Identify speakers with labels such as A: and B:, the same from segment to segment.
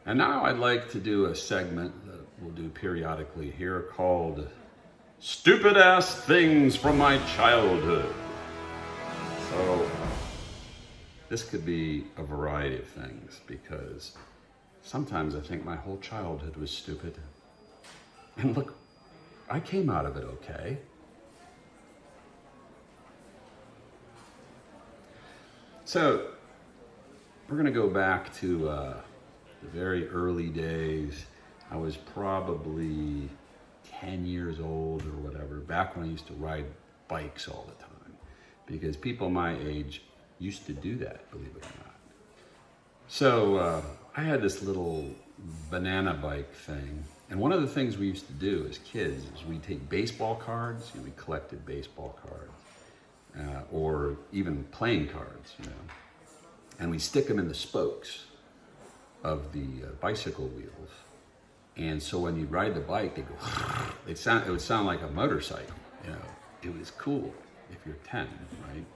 A: And now I'd like to do a segment that we'll do periodically here called Stupid Ass Things from My Childhood. So this could be a variety of things because sometimes I think my whole childhood was stupid. And look, I came out of it okay. So we're gonna go back to the very early days. I was probably 10 years old or whatever, back when I used to ride bikes all the time. Because people my age used to do that, believe it or not. So I had this little banana bike thing. And one of the things we used to do as kids is we'd take baseball cards, we collected baseball cards, or even playing cards, and we stick them in the spokes of the bicycle wheels. And so when you ride the bike, they go, it would sound like a motorcycle, It was cool if you're 10, right?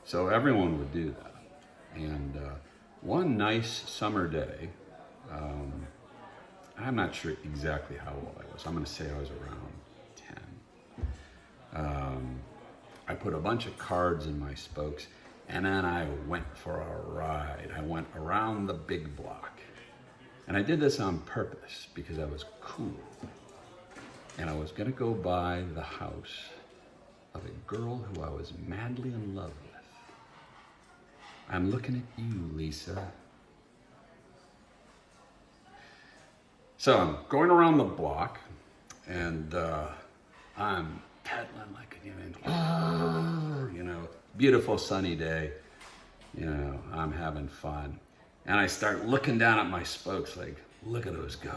A: So everyone would do that. And one nice summer day, I'm not sure exactly how old I was. I'm gonna say I was around 10. I put a bunch of cards in my spokes and then I went for a ride. I went around the big block. And I did this on purpose because I was cool. And I was gonna go by the house of a girl who I was madly in love with. I'm looking at you, Lisa. So I'm going around the block and I'm pedaling like beautiful sunny day, I'm having fun. And I start looking down at my spokes like, look at those go.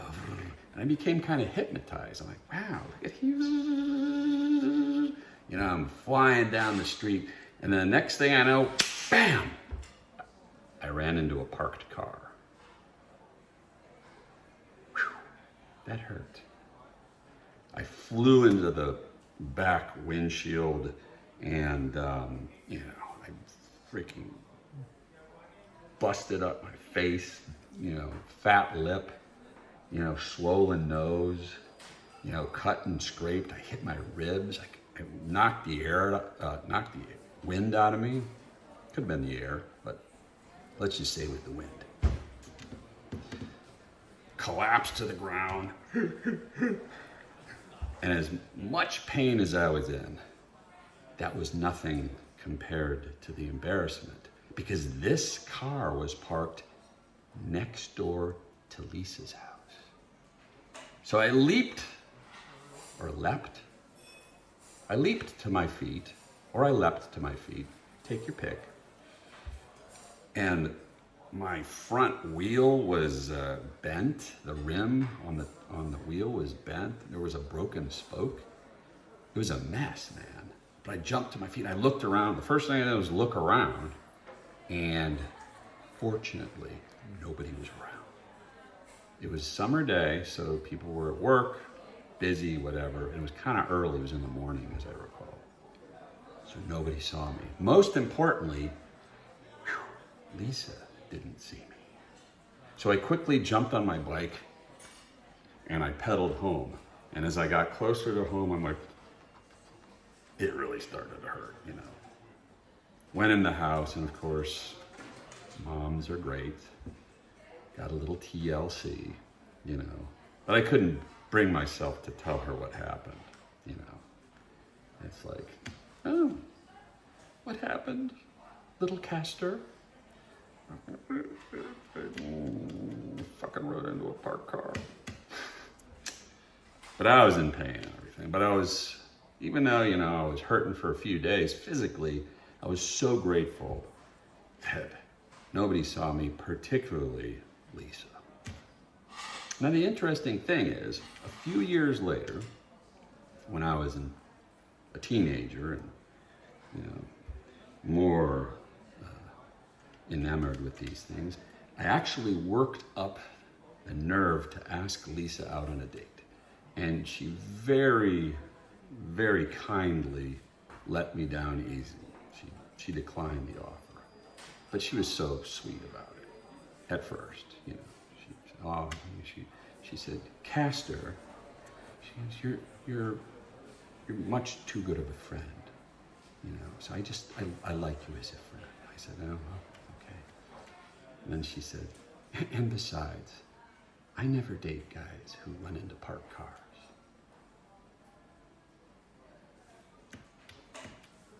A: And I became kind of hypnotized. I'm like, wow, look at you. I'm flying down the street. And then the next thing I know, bam, I ran into a parked car. Whew, that hurt. I flew into the back windshield and, I freaking busted up my face, fat lip, swollen nose, cut and scraped. I hit my ribs. I knocked the wind out of me. Could have been the air, but let's just say with the wind. Collapsed to the ground. And as much pain as I was in, that was nothing compared to the embarrassment because this car was parked next door to Lisa's house. So I leaped to my feet, or I leapt to my feet, take your pick. And my front wheel was bent. The rim on the wheel was bent. There was a broken spoke. It was a mess, man. But I jumped to my feet and I looked around. The first thing I did was look around, and fortunately, nobody was around. It was summer day, so people were at work, busy, whatever. And it was kind of early. It was in the morning, as I recall. So nobody saw me. Most importantly, Lisa didn't see me. So I quickly jumped on my bike and I pedaled home. And as I got closer to home, I'm like, it really started to hurt, Went in the house, and of course, moms are great. Got a little TLC, But I couldn't bring myself to tell her what happened, It's like, oh, what happened, little Castor? Fucking rode into a parked car. But I was in pain and everything. But even though, I was hurting for a few days physically, I was so grateful that nobody saw me, particularly Lisa. Now, the interesting thing is, a few years later, when I was a teenager and, more enamored with these things, I actually worked up the nerve to ask Lisa out on a date. And she very, very kindly let me down easy. She declined the offer. But she was so sweet about it. at first, you know. She said, Castor, she goes, you're much too good of a friend, you know. So I like you as a friend. I said, oh, well, okay. And then she said, and besides, I never date guys who run into parked cars.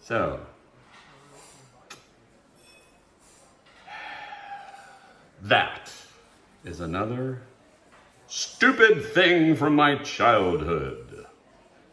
A: So, that is another stupid thing from my childhood.